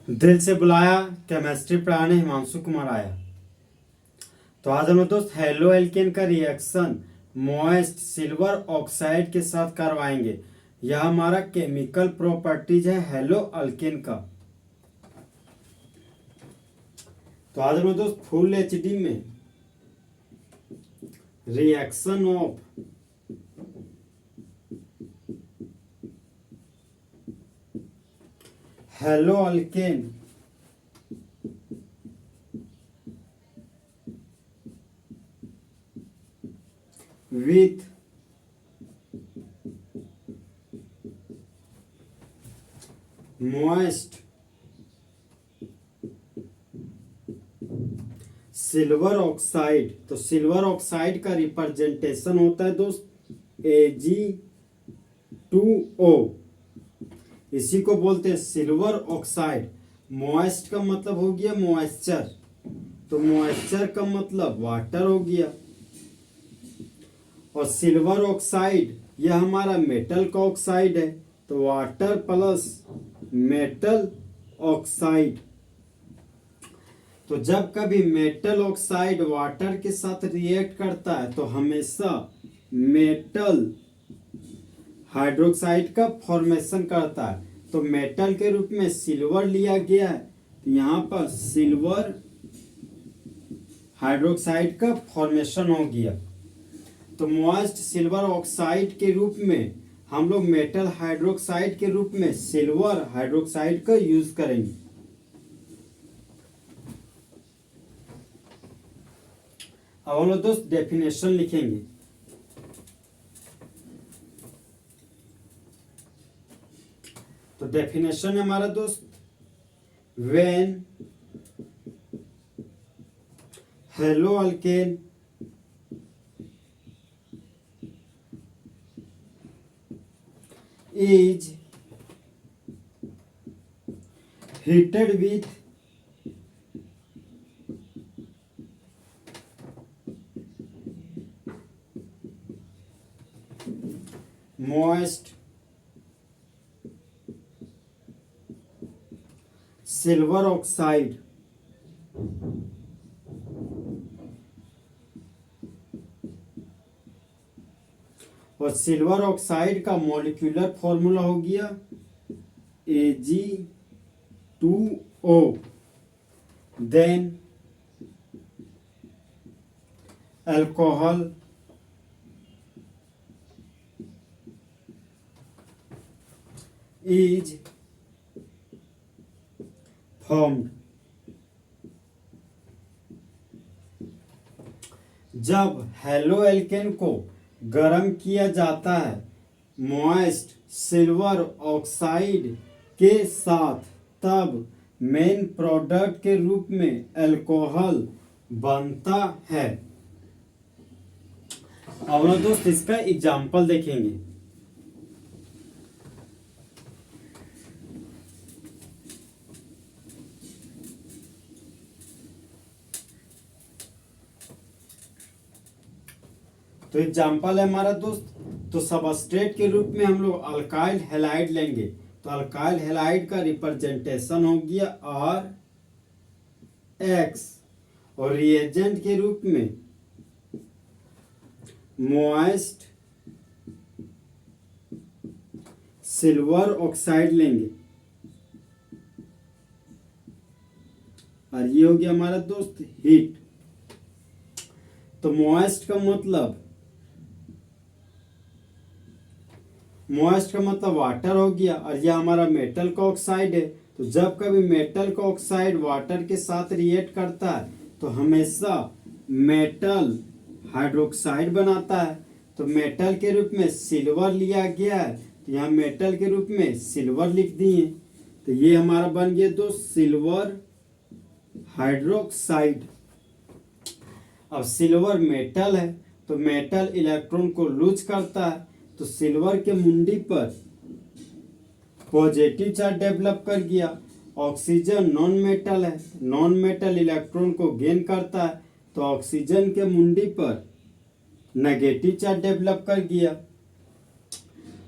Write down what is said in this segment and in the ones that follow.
दिल से बुलाया केमिस्ट्री पढ़ाने हिमांशु कुमार आया। तो आज हम लोग दोस्त हेलो एल्केन का रिएक्शन मॉइस्ट सिल्वर ऑक्साइड के साथ करवाएंगे। यह हमारा केमिकल प्रॉपर्टीज है हेलो अल्केन का। तो आज हम लोग दोस्त फुल एचडी में reaction of hello alkane with moist silver oxide. तो सिल्वर ऑक्साइड का रिप्रेजेंटेशन होता है दोस्त Ag2O। इसी को बोलते हैं सिल्वर ऑक्साइड। मॉइस्ट का मतलब हो गया मॉइस्चर, तो मॉइस्चर का मतलब वाटर हो गया। और सिल्वर ऑक्साइड यह हमारा मेटल का ऑक्साइड है, तो वाटर प्लस मेटल ऑक्साइड। तो जब कभी मेटल ऑक्साइड वाटर के साथ रिएक्ट करता है तो हमेशा मेटल हाइड्रोक्साइड का फॉर्मेशन करता है। तो मेटल के रूप में सिल्वर लिया गया है, तो यहाँ पर सिल्वर हाइड्रोक्साइड का फॉर्मेशन हो गया। तो मॉइस्ट सिल्वर ऑक्साइड के रूप में हम लोग मेटल हाइड्रोक्साइड के रूप में सिल्वर हाइड्रोक्साइड का यूज करेंगे। अब हम लोग दोस्त डेफिनेशन लिखेंगे। तो डेफिनेशन है हमारा दोस्त when haloalkane is heated with moist silver oxide और सिल्वर ऑक्साइड का मॉलिक्यूलर फॉर्मूला हो गया Ag2O। Then alcohol is formed. जब हेलो एल्केन को गर्म किया जाता है मॉइस्ट सिल्वर ऑक्साइड के साथ, तब मेन प्रोडक्ट के रूप में अल्कोहल बनता है। अब हम दोस्त इसका एग्जांपल देखेंगे। तो एग्जाम्पल है हमारा दोस्त, तो सबस्ट्रेट के रूप में हम लोग अल्काइल हैलाइड लेंगे। तो अल्काइल हैलाइड का रिप्रेजेंटेशन हो गया RX और रिएजेंट के रूप में मॉइस्ट सिल्वर ऑक्साइड लेंगे। और ये हो गया हमारा दोस्त हीट। तो मॉइस्ट का मतलब वाटर हो गया, और यह हमारा मेटल का ऑक्साइड है। तो जब कभी मेटल का ऑक्साइड वाटर के साथ रिएक्ट करता है तो हमेशा मेटल हाइड्रोक्साइड बनाता है। तो मेटल के रूप में सिल्वर लिया गया है, तो यहाँ मेटल के रूप में सिल्वर लिख दिए। तो ये हमारा बन गया दोस्त सिल्वर हाइड्रोक्साइड। अब सिल्वर मेटल है, तो मेटल इलेक्ट्रॉन को लूज करता है, तो सिल्वर के मुंडी पर पॉजिटिव चार्ज डेवलप कर गया। ऑक्सीजन नॉन मेटल है, नॉन मेटल इलेक्ट्रॉन को गेन करता है, तो ऑक्सीजन के मुंडी पर नेगेटिव चार्ज डेवलप कर गया।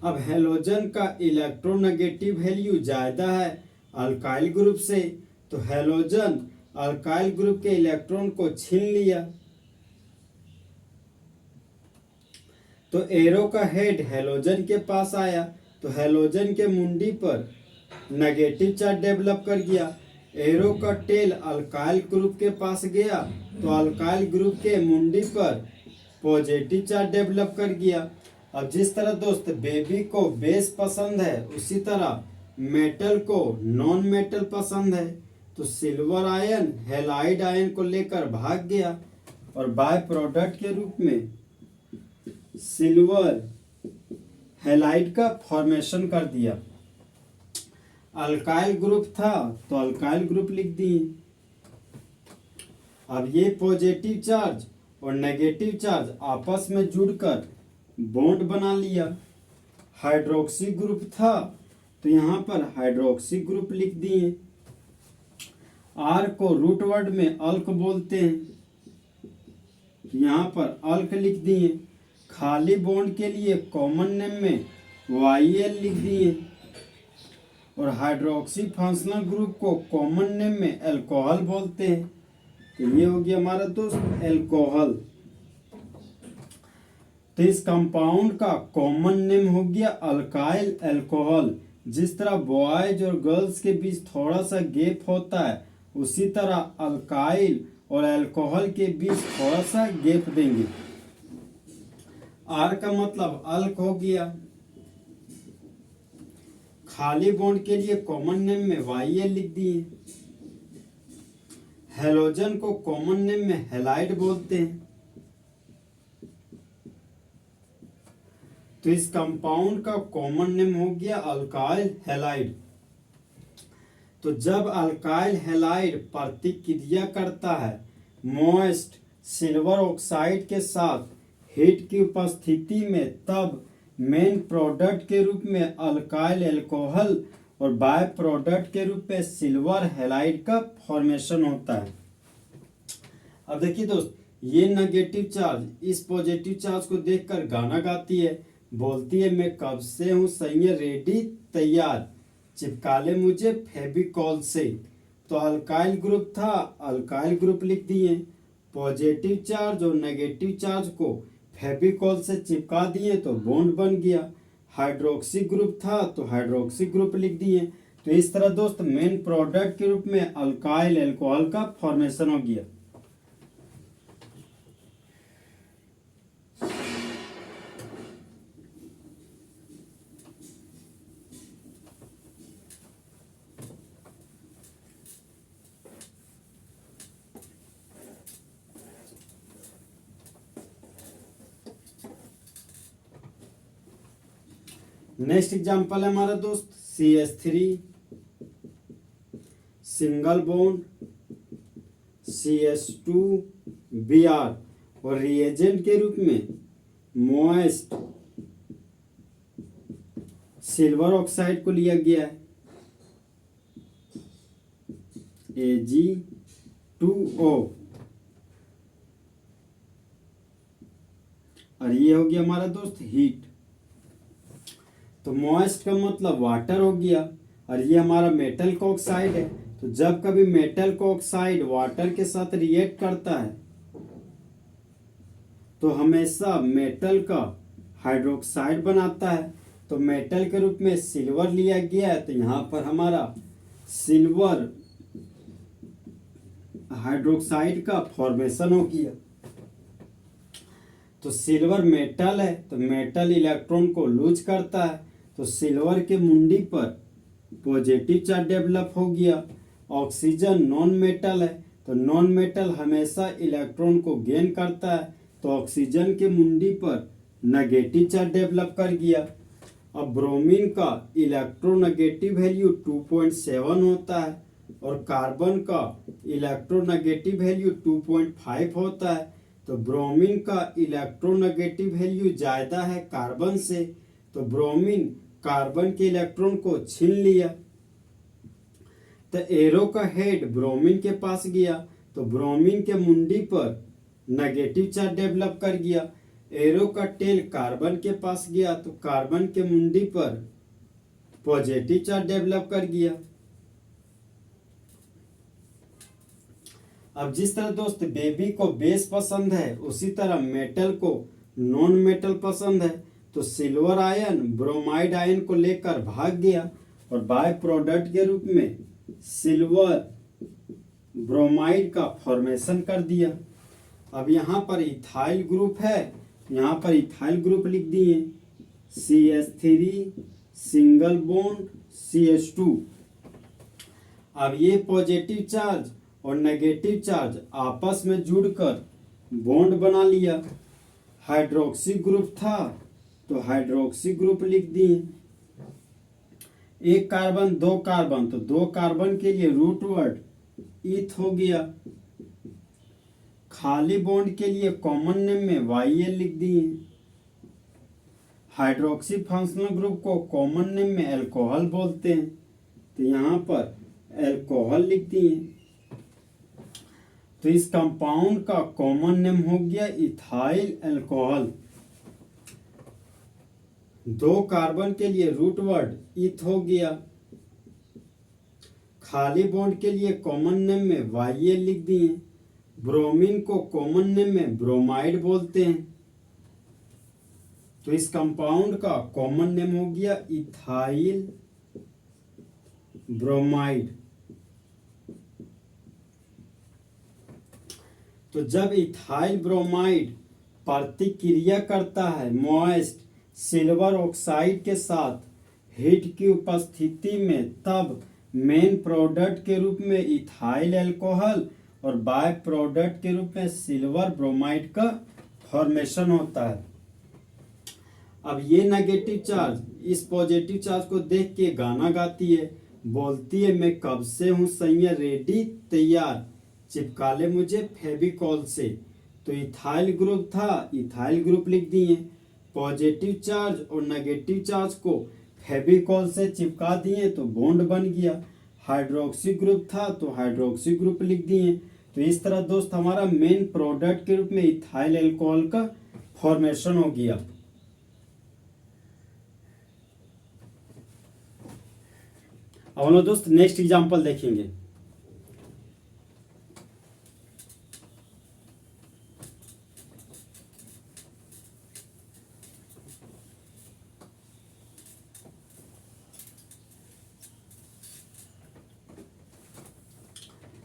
अब हेलोजन का इलेक्ट्रोनेगेटिव वैल्यू ज़्यादा है अल्काइल ग्रुप से, तो हैलोजन अल्काइल ग्रुप के इलेक्ट्रॉन को छीन लिया। तो एरो का हेड हैलोजन के पास आया, तो हैलोजन के मुंडी पर नेगेटिव चार्ज डेवलप कर गया। एरो का टेल अल्काइल ग्रुप के पास गया, तो अल्काइल ग्रुप के मुंडी पर पॉजिटिव चार्ज डेवलप कर गया। अब जिस तरह दोस्त बेबी को बेस पसंद है, उसी तरह मेटल को नॉन मेटल पसंद है। तो सिल्वर आयन हैलाइड आयन को लेकर भाग गया और बाय प्रोडक्ट के रूप में सिल्वर हैलाइड का फॉर्मेशन कर दिया। अल्काइल ग्रुप था तो अल्काइल ग्रुप लिख दिए। अब ये पॉजिटिव चार्ज और नेगेटिव चार्ज आपस में जुड़कर बॉन्ड बना लिया। हाइड्रोक्सी ग्रुप था तो यहाँ पर हाइड्रोक्सी ग्रुप लिख दिए। आर को रूट वर्ड में अल्क बोलते हैं, तो यहाँ पर अल्क लिख दिए। खाली बॉन्ड के लिए कॉमन नेम में YL लिख दिए और हाइड्रोक्सी फंक्शनल ग्रुप को कॉमन नेम में अल्कोहल बोलते हैं। तो ये हो गया हमारा दोस्त अल्कोहल। तो इस कंपाउंड का कॉमन नेम हो गया अल्काइल अल्कोहल। जिस तरह बॉयज और गर्ल्स के बीच थोड़ा सा गैप होता है, उसी तरह अल्काइल और अल्कोहल के बीच थोड़ा सा गैप देंगे। आर का मतलब अल्क हो गया। खाली बॉन्ड के लिए कॉमन नेम में YL लिख दिए। हैलोजन को कॉमन नेम में हैलाइड बोलते हैं। तो इस कंपाउंड का कॉमन नेम हो गया अल्काइल हैलाइड। तो जब अल्काइल हैलाइड प्रतिक्रिया करता है मॉइस्ट सिल्वर ऑक्साइड के साथ हीट की उपस्थिति में, तब मेन प्रोडक्ट के रूप में अल्काइल अल्कोहल और बाय प्रोडक्ट के रूप में सिल्वर हैलाइड का फॉर्मेशन होता है। अब देखिए दोस्त, ये नेगेटिव चार्ज इस पॉजिटिव चार्ज को देखकर गाना गाती है, बोलती है मैं कब से हूँ सही रेडी तैयार, चिपका ले मुझे फेविकॉल से। तो अल्काइल ग्रुप था, अल्काइल ग्रुप लिख दिए। पॉजिटिव चार्ज और नेगेटिव चार्ज को फेविकॉल से चिपका दिए तो बॉन्ड बन गया। हाइड्रोक्सी ग्रुप था तो हाइड्रोक्सी ग्रुप लिख दिए। तो इस तरह दोस्त मेन प्रोडक्ट के रूप में अल्काइल अल्कोहल का फॉर्मेशन हो गया। नेक्स्ट एग्जांपल है हमारा दोस्त CH3 सिंगल बॉन्ड CH2Br और रिएजेंट के रूप में मॉइस्ट सिल्वर ऑक्साइड को लिया गया है Ag2O और ये हो गया हमारा दोस्त हीट। तो मॉइस्ट का मतलब वाटर हो गया और ये हमारा मेटल का ऑक्साइड है। तो जब कभी मेटल का ऑक्साइड वाटर के साथ रिएक्ट करता है तो हमेशा मेटल का हाइड्रोक्साइड बनाता है। तो मेटल के रूप में सिल्वर लिया गया है, तो यहाँ पर हमारा सिल्वर हाइड्रोक्साइड का फॉर्मेशन हो गया। तो सिल्वर मेटल है तो मेटल इलेक्ट्रॉन को लूज करता है, तो सिल्वर के मुंडी पर पॉजिटिव चार्ज डेवलप हो गया। ऑक्सीजन नॉन मेटल है तो नॉन मेटल हमेशा इलेक्ट्रॉन को गेन करता है, तो ऑक्सीजन के मुंडी पर नेगेटिव चार्ज डेवलप कर गया। अब ब्रोमीन का इलेक्ट्रोनेगेटिव वैल्यू 2.7 होता है और कार्बन का इलेक्ट्रोनेगेटिव वैल्यू 2.5 होता है। तो ब्रोमीन का इलेक्ट्रोनेगेटिव वैल्यू ज़्यादा है कार्बन से, तो ब्रोमीन कार्बन के इलेक्ट्रॉन को छीन लिया। तो एरो का हेड ब्रोमीन के पास गया, तो ब्रोमीन के मुंडी पर नेगेटिव चार्ज डेवलप कर गया। एरो का टेल कार्बन के पास गया, तो कार्बन के मुंडी पर पॉजिटिव चार्ज डेवलप कर गया। अब जिस तरह दोस्त बेबी को बेस पसंद है, उसी तरह मेटल को नॉन मेटल पसंद है। तो सिल्वर आयन ब्रोमाइड आयन को लेकर भाग गया और बाय प्रोडक्ट के रूप में सिल्वर ब्रोमाइड का फॉर्मेशन कर दिया। अब यहाँ पर इथाइल ग्रुप है, यहाँ पर इथाइल ग्रुप लिख दिए CH3 सिंगल बॉन्ड CH2। अब ये पॉजिटिव चार्ज और नेगेटिव चार्ज आपस में जुड़कर बॉन्ड बना लिया। हाइड्रोक्सी ग्रुप था तो हाइड्रोक्सी ग्रुप लिख दिए। एक कार्बन दो कार्बन, तो दो कार्बन के लिए रूट वर्ड ईथ हो गया। खाली बॉन्ड के लिए कॉमन नेम में YL लिख दिए। हाइड्रोक्सी फंक्शनल ग्रुप को कॉमन नेम में अल्कोहल बोलते हैं, तो यहाँ पर अल्कोहल लिख दिए। तो इस कंपाउंड का कॉमन नेम हो गया इथाइल अल्कोहल। दो कार्बन के लिए रूट वर्ड ईथ हो गया। खाली बॉन्ड के लिए कॉमन नेम में YL लिख दिए। ब्रोमीन को कॉमन नेम में ब्रोमाइड बोलते हैं, तो इस कंपाउंड का कॉमन नेम हो गया इथाइल ब्रोमाइड। तो जब इथाइल ब्रोमाइड प्रतिक्रिया करता है मॉइस्ट सिल्वर ऑक्साइड के साथ हीट की उपस्थिति में, तब मेन प्रोडक्ट के रूप में इथाइल अल्कोहल और बाय प्रोडक्ट के रूप में सिल्वर ब्रोमाइड का फॉर्मेशन होता है। अब ये नेगेटिव चार्ज इस पॉजिटिव चार्ज को देख के गाना गाती है, बोलती है मैं कब से हूँ सैया रेडी तैयार, चिपका ले मुझे फेविकॉल से। तो इथाइल ग्रुप था, इथाइल ग्रुप लिख दिए। पॉजिटिव चार्ज और नेगेटिव चार्ज को फेविकॉल से चिपका दिए तो बॉन्ड बन गया। हाइड्रोक्सी ग्रुप था तो हाइड्रोक्सी ग्रुप लिख दिए। तो इस तरह दोस्त हमारा मेन प्रोडक्ट के रूप में इथाइल अल्कोहल का फॉर्मेशन हो गया। अब हम लोग दोस्त नेक्स्ट एग्जांपल देखेंगे।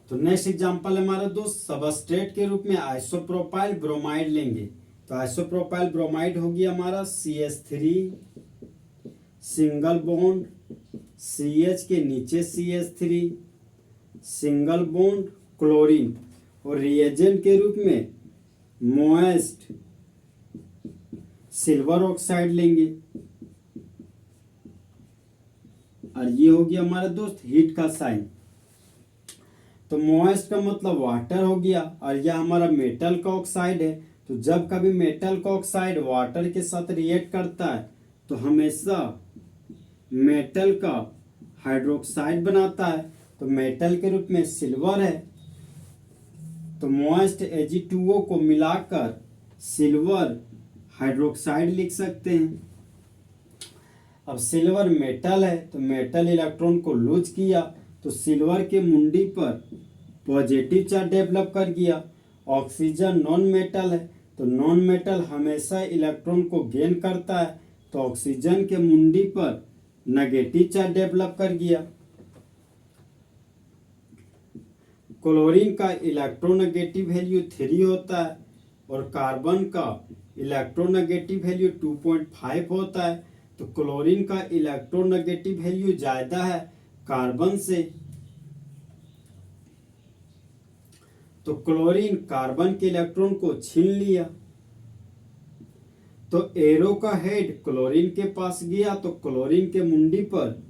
तो नेक्स्ट एग्जांपल हमारा दोस्त सबस्ट्रेट के रूप में आइसोप्रोपाइल ब्रोमाइड लेंगे। तो आइसोप्रोपाइल ब्रोमाइड होगी हमारा CH3 सिंगल बॉन्ड CH के नीचे CH3 सिंगल बॉन्ड क्लोरीन, और रिएजेंट के रूप में मोएस्ट सिल्वर ऑक्साइड लेंगे। और ये हो गया हमारा दोस्त हीट का साइन। तो मोएस्ट का मतलब वाटर हो गया, और यह हमारा मेटल का ऑक्साइड है। तो जब कभी मेटल का ऑक्साइड वाटर के साथ रिएक्ट करता है तो हमेशा मेटल का हाइड्रोक्साइड बनाता है। तो मेटल के रूप में सिल्वर है, तो मोएस्ट Ag2O को मिलाकर सिल्वर हाइड्रोक्साइड लिख सकते हैं। अब सिल्वर मेटल है तो मेटल इलेक्ट्रॉन को लूज किया तो सिल्वर के मुंडी पर पॉजिटिव चार्ज डेवलप कर गया। ऑक्सीजन नॉन मेटल है तो नॉन मेटल हमेशा इलेक्ट्रॉन को गेन करता है, तो ऑक्सीजन के मुंडी पर नेगेटिव चार्ज डेवलप कर गया। क्लोरीन का इलेक्ट्रोनेगेटिव वैल्यू 3 होता है और कार्बन का इलेक्ट्रोनेगेटिव वैल्यू 2.5 होता है। तो क्लोरीन का इलेक्ट्रोनेगेटिव वैल्यू ज्यादा है कार्बन से, तो क्लोरीन कार्बन के इलेक्ट्रॉन को छीन लिया। तो एरो का हेड क्लोरीन के पास गया तो क्लोरीन के मुंडी पर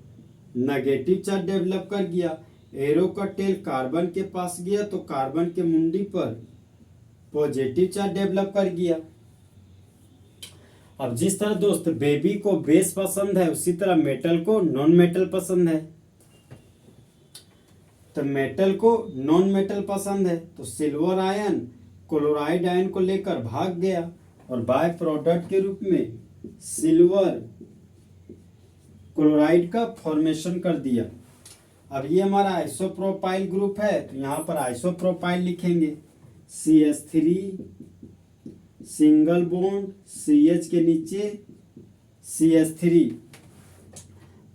नेगेटिव चार्ज डेवलप कर गया। एरो का टेल कार्बन के पास गया तो कार्बन के मुंडी पर पॉजिटिव चार्ज डेवलप कर गया। अब जिस तरह दोस्त बेबी को बेस पसंद है, उसी तरह मेटल को नॉन मेटल पसंद है। तो मेटल को नॉन मेटल पसंद है तो सिल्वर आयन क्लोराइड आयन को लेकर भाग गया और बाय प्रोडक्ट के रूप में सिल्वर क्लोराइड का फॉर्मेशन कर दिया। अब ये हमारा आइसोप्रोपाइल ग्रुप है, तो यहाँ पर आइसोप्रोपाइल लिखेंगे, CH3 सिंगल बॉन्ड, CH के नीचे CH3।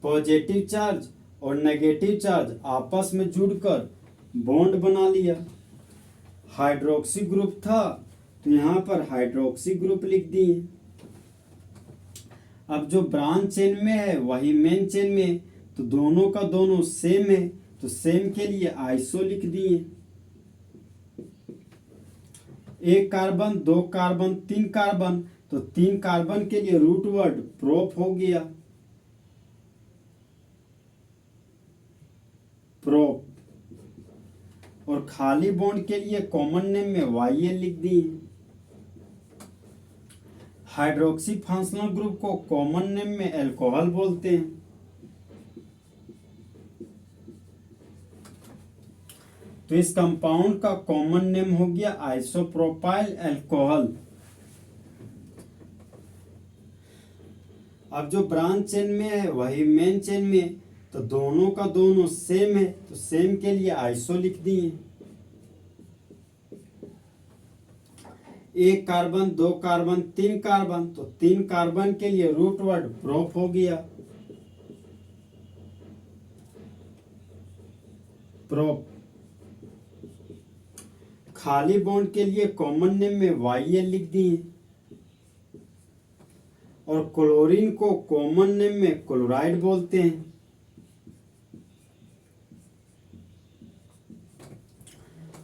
पॉजिटिव चार्ज और नेगेटिव चार्ज आपस में जुड़कर बॉन्ड बना लिया। हाइड्रोक्सी ग्रुप था, तो यहाँ पर हाइड्रोक्सी ग्रुप लिख दिए। अब जो ब्रांच चेन में है वही मेन चेन में, तो दोनों का दोनों सेम है, तो सेम के लिए आइसो लिख दिए। एक कार्बन, दो कार्बन, तीन कार्बन, तो तीन कार्बन के लिए रूट वर्ड प्रोप हो गया, प्रोप। और खाली बॉन्ड के लिए कॉमन नेम में YL लिख दिए। हाइड्रोक्सी फंक्शनल ग्रुप को कॉमन नेम में अल्कोहल बोलते हैं। तो इस कंपाउंड का कॉमन नेम हो गया आइसोप्रोपाइल अल्कोहल। अब जो ब्रांच चेन में है वही मेन चेन में, तो दोनों का दोनों सेम है, तो सेम के लिए आइसो लिख दिए। एक कार्बन, दो कार्बन, तीन कार्बन, तो तीन कार्बन के लिए रूट वर्ड प्रोप हो गया, प्रोप। खाली बॉन्ड के लिए कॉमन नेम में YL लिख दिए। और क्लोरीन को कॉमन नेम में क्लोराइड बोलते हैं।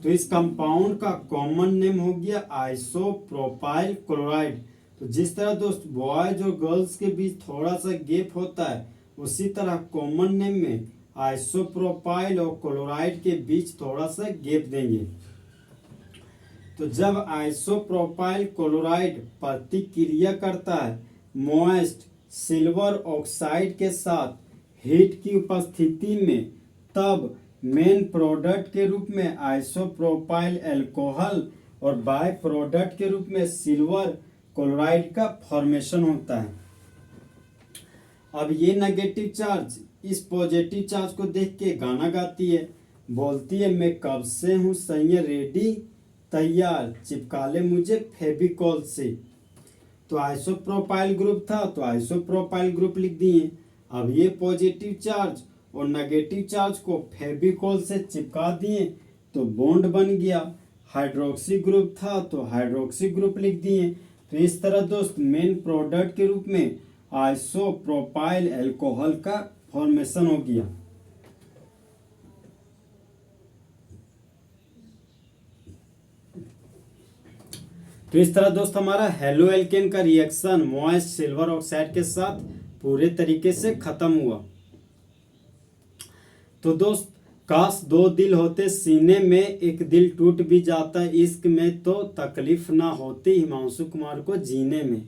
तो इस कंपाउंड का कॉमन नेम हो गया आइसोप्रोपाइल क्लोराइड। तो जिस तरह दोस्त बॉयज और गर्ल्स के बीच थोड़ा सा गैप होता है, उसी तरह कॉमन नेम में आइसोप्रोपाइल और क्लोराइड के बीच थोड़ा सा गैप देंगे। तो जब आइसोप्रोपाइल क्लोराइड प्रतिक्रिया करता है मोएस्ट सिल्वर ऑक्साइड के साथ हीट की उपस्थिति में, तब मेन प्रोडक्ट के रूप में आइसोप्रोपाइल अल्कोहल और बाय प्रोडक्ट के रूप में सिल्वर क्लोराइड का फॉर्मेशन होता है। अब ये नेगेटिव चार्ज इस पॉजिटिव चार्ज को देख के गाना गाती है, बोलती है मैं कब से हूँ सैया रेडी तैयार, चिपका ले मुझे फेविकॉल से। तो आइसोप्रोपाइल ग्रुप था, तो आइसोप्रोपाइल ग्रुप लिख दिए। अब ये पॉजिटिव चार्ज और नेगेटिव चार्ज को फेविकॉल से चिपका दिए, तो बॉन्ड बन गया। हाइड्रोक्सी ग्रुप था, तो हाइड्रोक्सी ग्रुप लिख दिए। तो इस तरह दोस्त मेन प्रोडक्ट के रूप में आइसोप्रोपाइल अल्कोहल का फॉर्मेशन हो गया। तो इस तरह दोस्त हमारा हेलो एल्केन का रिएक्शन मोएस्ट सिल्वर ऑक्साइड के साथ पूरे तरीके से खत्म हुआ। तो दोस्त काश दो दिल होते सीने में, एक दिल टूट भी जाता इश्क में, तो तकलीफ ना होती हिमांशु कुमार को जीने में।